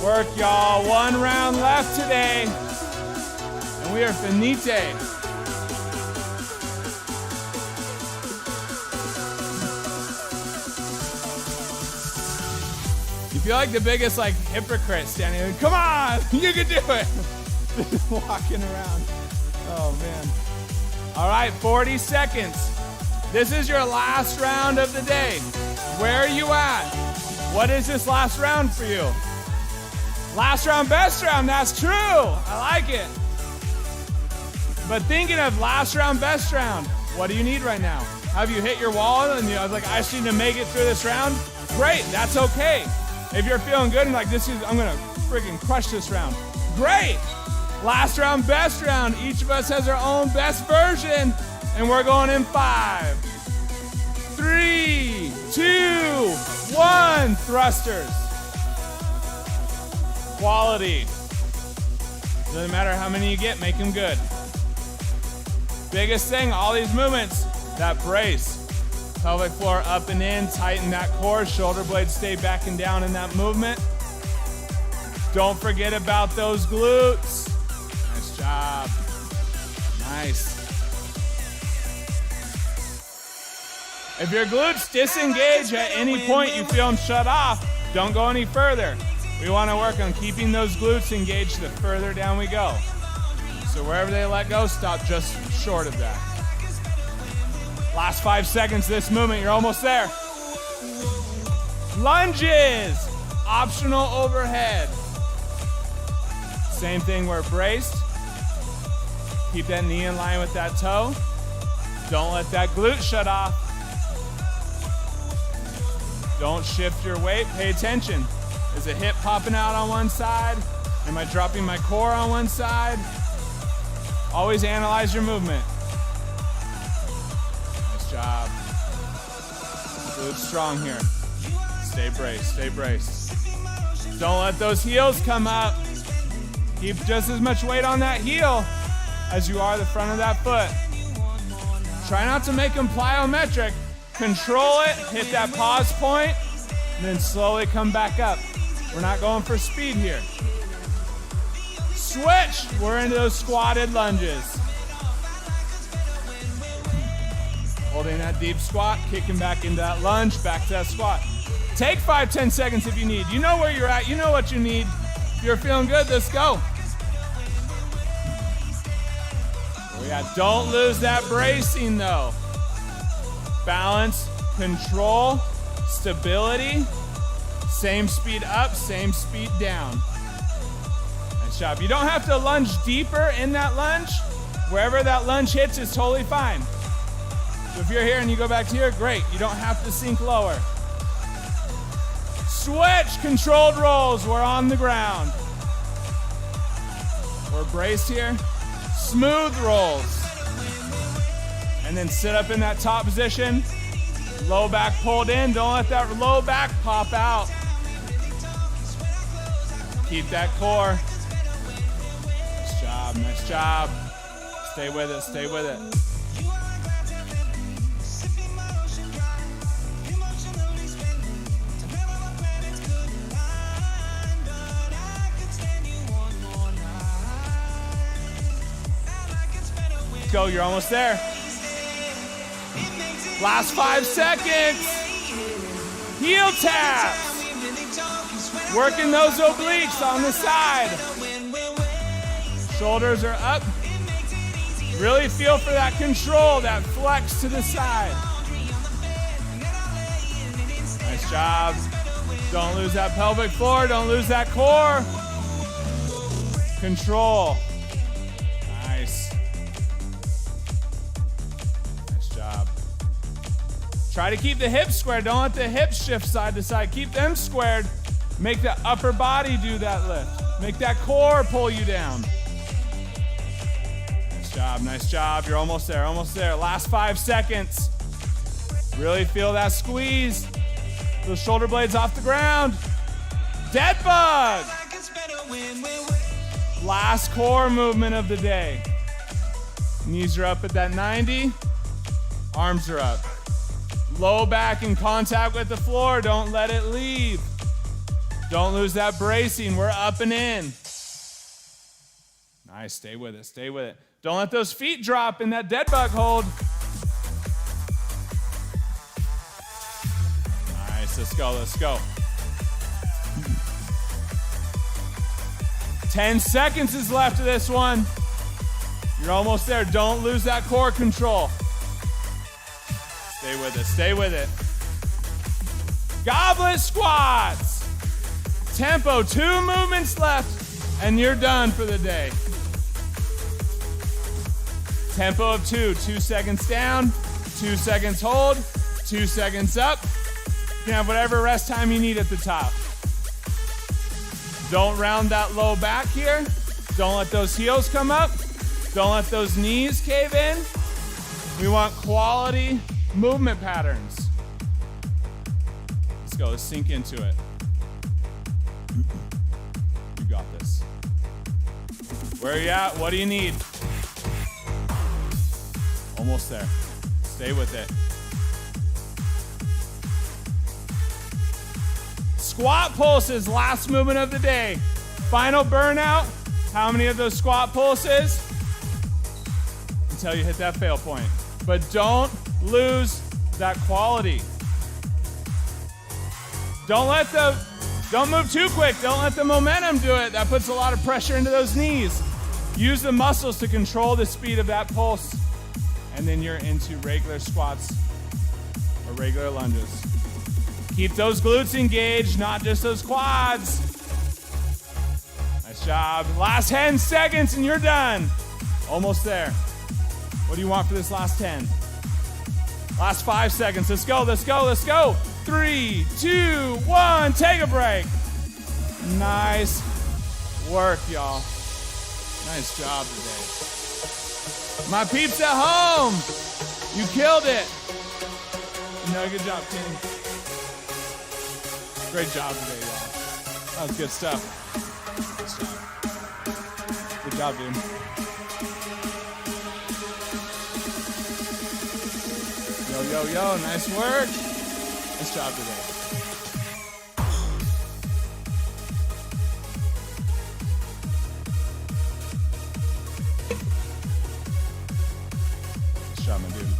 work, y'all. 1 round left today. And we are finite. You feel like the biggest like hypocrite standing there. Come on, you can do it. Walking around. Oh man. All right, 40 seconds. This is your last round of the day. Where are you at? What is this last round for you? Last round, best round, that's true. I like it. But thinking of last round, best round, what do you need right now? Have you hit your wall and you're like, I just need to make it through this round? Great, that's okay. If you're feeling good and like, I'm gonna freaking crush this round. Great. Last round, best round. Each of us has our own best version. And we're going in 5, 3, 2, 1. Thrusters. Quality. Doesn't matter how many you get, make them good. Biggest thing, all these movements, that brace. Pelvic floor up and in, tighten that core, shoulder blades stay back and down in that movement. Don't forget about those glutes. Nice job. Nice. If your glutes disengage at any point, you feel them shut off, don't go any further. We want to work on keeping those glutes engaged the further down we go. So wherever they let go, stop just short of that. Last 5 seconds of this movement, you're almost there. Lunges, optional overhead. Same thing, we're braced. Keep that knee in line with that toe. Don't let that glute shut off. Don't shift your weight, pay attention. Is the hip popping out on one side? Am I dropping my core on one side? Always analyze your movement. Nice job. Glutes strong here. Stay braced, stay braced. Don't let those heels come up. Keep just as much weight on that heel as you are the front of that foot. Try not to make them plyometric. Control it, hit that pause point, and then slowly come back up. We're not going for speed here. Switch, we're into those squatted lunges. Holding that deep squat, kicking back into that lunge, back to that squat. Take 5-10 seconds if you need. You know where you're at, you know what you need. If you're feeling good, let's go. Don't lose that bracing though. Balance, control, stability. Same speed up, same speed down. Nice job. You don't have to lunge deeper in that lunge. Wherever that lunge hits is totally fine. So if you're here and you go back to here, great. You don't have to sink lower. Switch, controlled rolls. We're on the ground. We're braced here. Smooth rolls. And then sit up in that top position. Low back pulled in. Don't let that low back pop out. Keep that core. Nice job, nice job. Stay with it, stay with it. Go, you're almost there. Last 5 seconds. Heel taps. Working those obliques on the side. Shoulders are up. Really feel for that control, that flex to the side. Nice job. Don't lose that pelvic floor. Don't lose that core. Control. Nice. Nice job. Try to keep the hips squared. Don't let the hips shift side to side. Keep them squared. Make the upper body do that lift. Make that core pull you down. Nice job, nice job. You're almost there, almost there. Last 5 seconds. Really feel that squeeze. Those shoulder blades off the ground. Dead bug. Last core movement of the day. Knees are up at that 90. Arms are up. Low back in contact with the floor. Don't let it leave. Don't lose that bracing. We're up and in. Nice, stay with it, stay with it. Don't let those feet drop in that dead bug hold. Nice, let's go, let's go. 10 seconds is left of this one. You're almost there. Don't lose that core control. Stay with it. Stay with it. Goblet squats. Tempo, 2 movements left, and you're done for the day. Tempo of 2. 2 seconds down, 2 seconds hold, 2 seconds up. You can have whatever rest time you need at the top. Don't round that low back here. Don't let those heels come up. Don't let those knees cave in. We want quality movement patterns. Let's go, let's sink into it. You got this. Where are you at? What do you need? Almost there. Stay with it. Squat pulses, last movement of the day. Final burnout. How many of those squat pulses? Until you hit that fail point. But don't lose that quality. Don't move too quick. Don't let the momentum do it. That puts a lot of pressure into those knees. Use the muscles to control the speed of that pulse. And then you're into regular squats or regular lunges. Keep those glutes engaged, not just those quads. Nice job. Last 10 seconds and you're done. Almost there. What do you want for this last 10? Last 5 seconds. Let's go, let's go, let's go. 3, 2, 1. Take a break. Nice work, y'all. Nice job today. My peeps at home, you killed it. No, good job, team. Great job today, y'all. That was good stuff. Good job, dude. Yo, yo, yo, nice work. Nice job today. Nice job, my dude.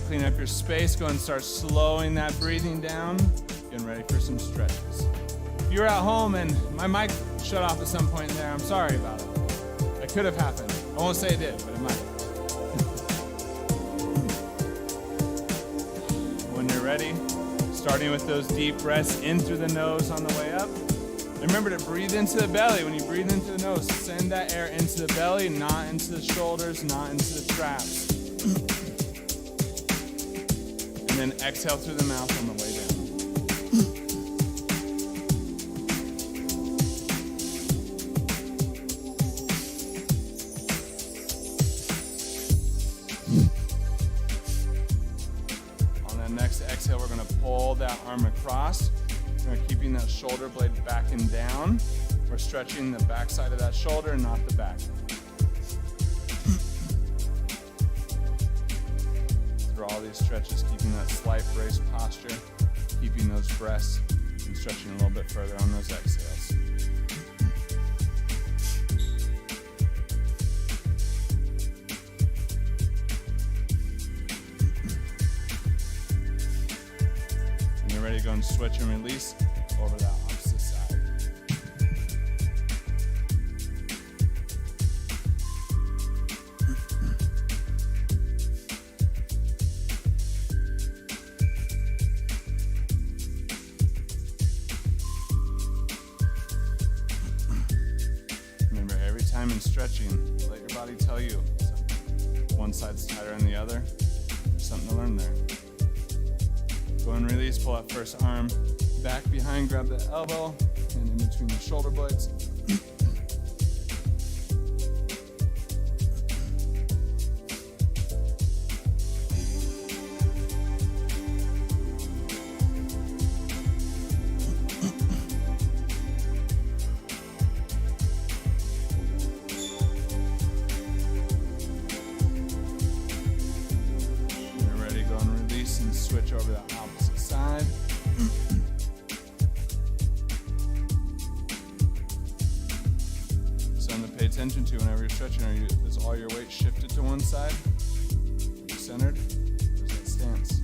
Clean up your space. Go and start slowing that breathing down. Getting ready for some stretches. If you're at home and my mic shut off at some point there, I'm sorry about it. It could have happened. I won't say it did, but it might. When you're ready, starting with those deep breaths in through the nose on the way up. Remember to breathe into the belly. When you breathe into the nose, send that air into the belly, not into the shoulders, not into the traps. And then exhale through the mouth on the way down. On that next exhale, we're going to pull that arm across. We're keeping that shoulder blade back and down. We're stretching the back side of that shoulder, not the back. Through all these stretches, keeping that slight braced posture, keeping those breaths and stretching a little bit further on those exhales. When you're ready, go and switch and release over that opposite side. Remember, every time in stretching, let your body tell you something. One side's tighter than the other. There's something to learn there. Go and release, pull that first arm back behind, grab the elbow, and in between the shoulder blades. When you're ready, go and release and switch over the opposite side. Something to pay attention to whenever you're stretching. Is all your weight shifted to one side? Are you centered? Or is that stance?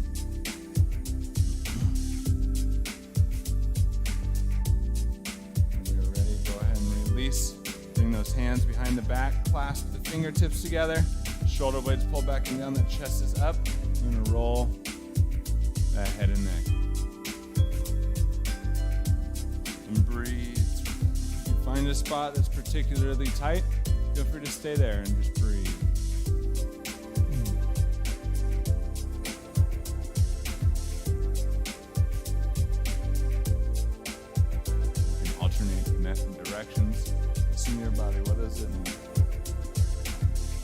When you're ready, go ahead and release. Bring those hands behind the back, clasp the fingertips together. Shoulder blades pull back and down, the chest is up. You're gonna roll that head and neck. And breathe. If you find a spot that's particularly tight, feel free to stay there and just breathe. You can alternate connected directions. Listen to your body. What does it mean?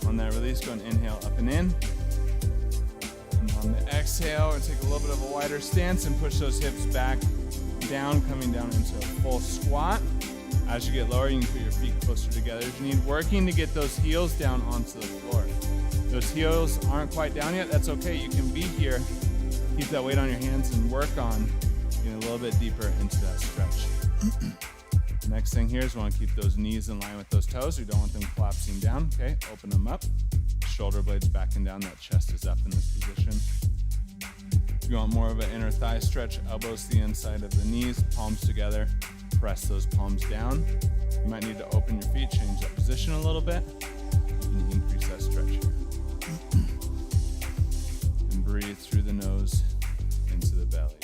On that release, go and inhale up and in. And on the exhale, we'll take a little bit of a wider stance and push those hips back down, coming down into a full squat. As you get lower, you can put your feet closer together as you need, working to get those heels down onto the floor. Those heels aren't quite down yet. That's okay. You can be here. Keep that weight on your hands and work on getting a little bit deeper into that stretch. Next thing here is we want to keep those knees in line with those toes. We don't want them collapsing down. Okay, open them up. Shoulder blades back and down. That chest is up in this position. If you want more of an inner thigh stretch, elbows to the inside of the knees, palms together. Press those palms down. You might need to open your feet, change that position a little bit. You can increase that stretch here. And breathe through the nose into the belly.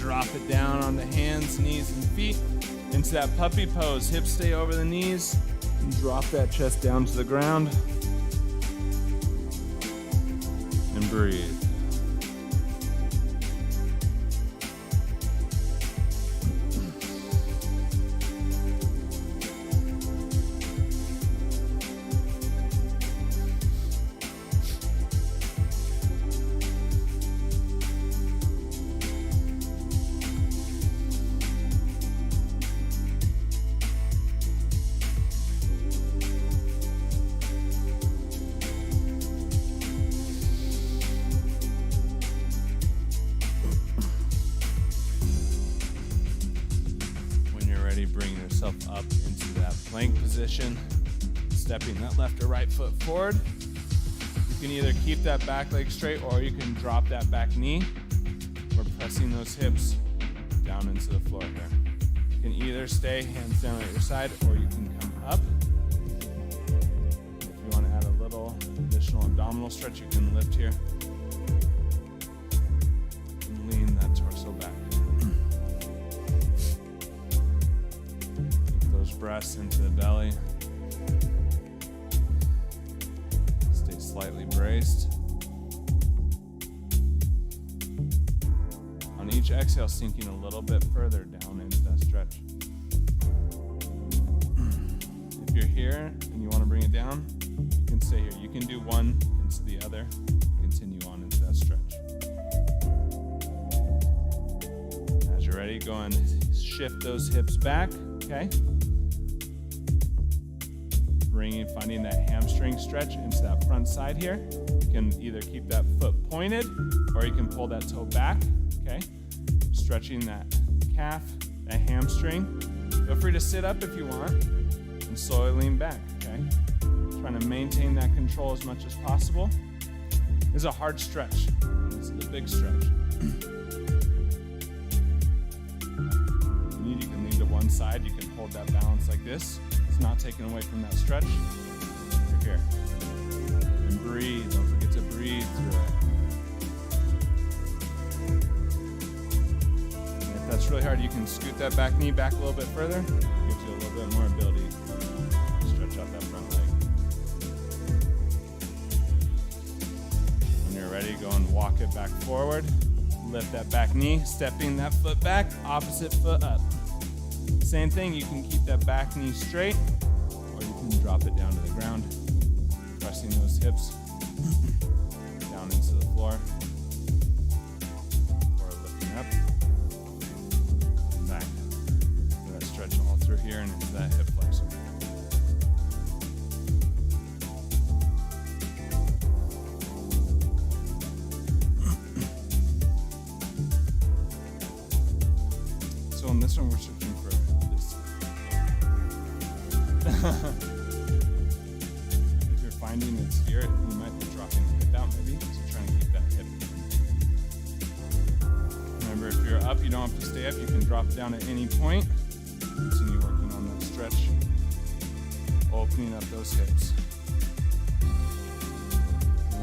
Drop it down on the hands, knees, and feet into that puppy pose. Hips stay over the knees. And drop that chest down to the ground. And breathe. Bring yourself up into that plank position, stepping that left or right foot forward. You can either keep that back leg straight or you can drop that back knee. We're pressing those hips down into the floor here. You can either stay hands down at your side or you can come up. If you want to add a little additional abdominal stretch, you can lift here and lean that torso back. Breaths into the belly. Stay slightly braced. On each exhale, sinking a little bit further down into that stretch. If you're here and you want to bring it down, You can stay here. You can do one into the other. Continue on into that stretch. As you're ready, go and shift those hips back, okay? Finding that hamstring stretch into that front side here. You can either keep that foot pointed or you can pull that toe back, okay? Stretching that calf, that hamstring. Feel free to sit up if you want and slowly lean back, okay? Trying to maintain that control as much as possible. This is a hard stretch. This is a big stretch. If you need, you can lean to one side. You can hold that balance like this. It's not taken away from that stretch. Right here. And breathe. Don't forget to breathe through it. And if that's really hard, you can scoot that back knee back a little bit further. Gives you a little bit more ability to stretch out that front leg. When you're ready, go and walk it back forward. Lift that back knee, stepping that foot back, opposite foot up. Same thing, you can keep that back knee straight, or you can drop it down to the ground, pressing those hips down into the floor, or lifting up, back. So that stretch all through here and into that hip flexor. So in this one, we're searching for this. If you're finding it's here, you might be dropping the hip out maybe, so trying to keep that hip. Remember, if you're up, you don't have to stay up. You can drop it down at any point. Continue working on that stretch, opening up those hips.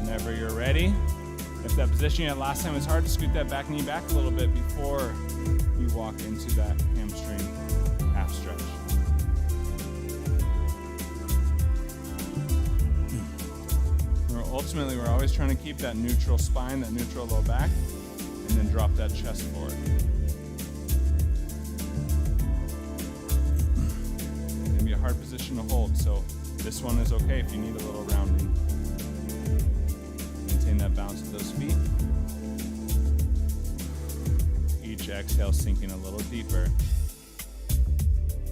Whenever you're ready, if that position you had last time was hard, scoot that back knee back a little bit before you walk into that hamstring half stretch. Ultimately, we're always trying to keep that neutral spine, that neutral low back, and then drop that chest forward. It's going to be a hard position to hold, so this one is okay if you need a little rounding. Maintain that balance with those feet. Each exhale sinking a little deeper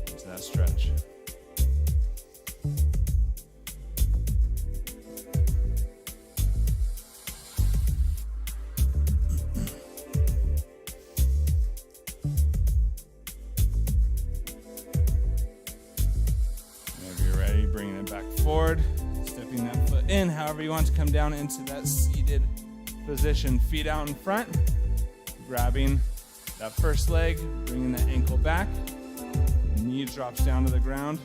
into that stretch. Forward, stepping that foot in, however you want to come down into that seated position. Feet out in front, grabbing that first leg, bringing the ankle back. Knee drops down to the ground.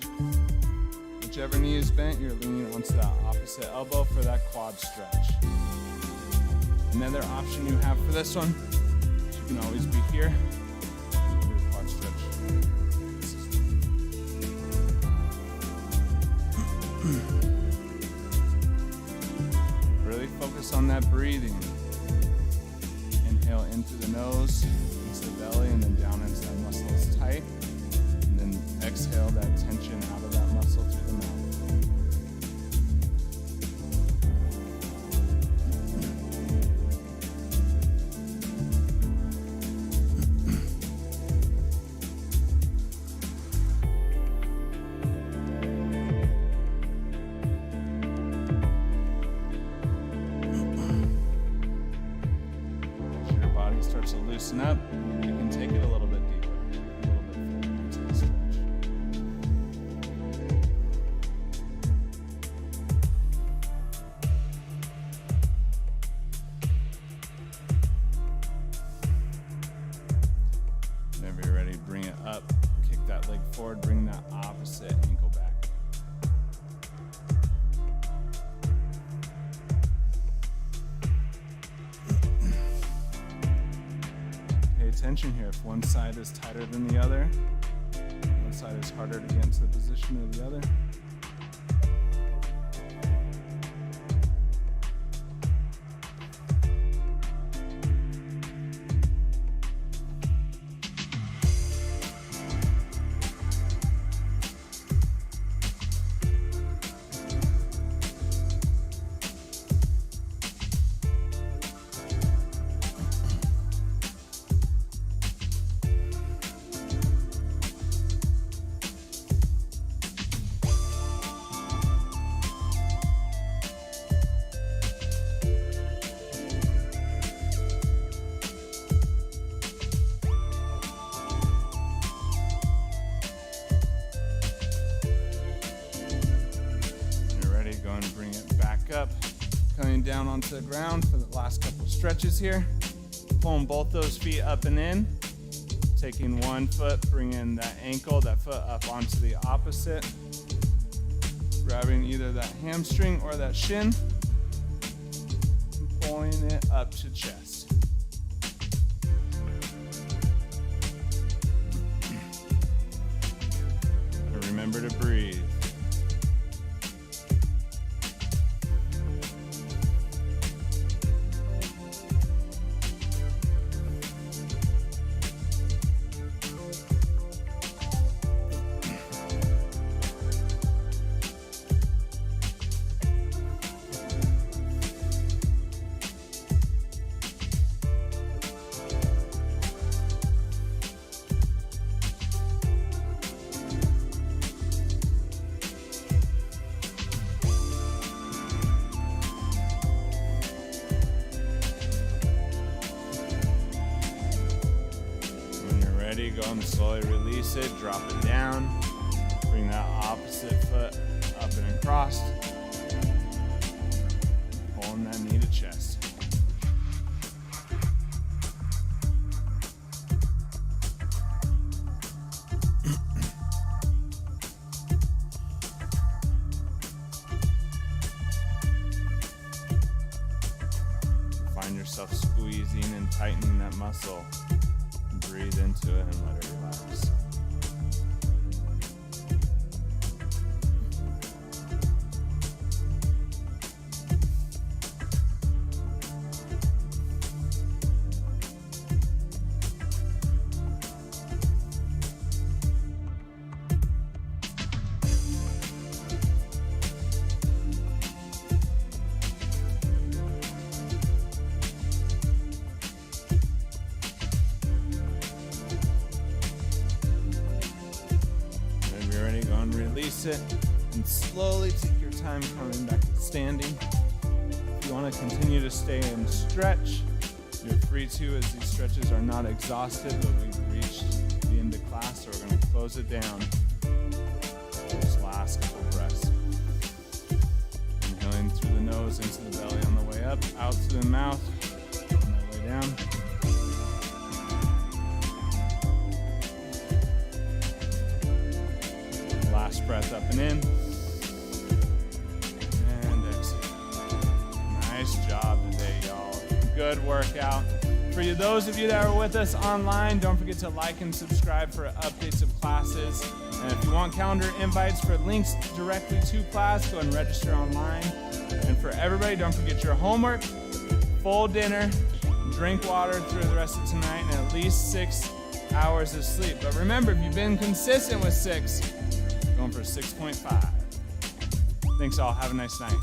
Whichever knee is bent, you're leaning onto that opposite elbow for that quad stretch. Another option you have for this one, you can always be here. Quad stretch. Really focus on that breathing. Inhale in through the nose, into the belly, and then down into that muscle that's tight. And then exhale that tension out of that muscle through the mouth. Starts to loosen up, you can take it a little bit deeper, a little bit further into the stretch. Whenever you're ready, bring it up, kick that leg forward, bring that opposite ankle back. Tension here. If one side is tighter than the other, one side is harder to get into the position of the other. back up, coming down onto the ground for the last couple stretches here. Pulling both those feet up and in. Taking one foot, bringing that ankle, that foot up onto the opposite. Grabbing either that hamstring or that shin. And pulling it up to chest. And remember to breathe. Go and slowly release it, drop it down, bring that opposite foot up and across, pulling that knee to chest. Find yourself squeezing and tightening that muscle. Breathe into it and let it relax. Release it and slowly take your time coming back to standing. If you want to continue to stay and stretch, you're free to, as these stretches are not exhaustive, but we've reached the end of class, so we're going to close it down. Those last couple breaths. Inhaling through the nose into the belly on the way up, out through the mouth on the way down. Last breath up and in. And exhale. Nice job today, y'all. Good workout. For you, those of you that are with us online, don't forget to like and subscribe for updates of classes. And if you want calendar invites for links directly to class, go and register online. And for everybody, don't forget your homework, full dinner, drink water through the rest of tonight, and at least 6 hours of sleep. But remember, if you've been consistent with 6, going for 6.5. Thanks all. Have a nice night.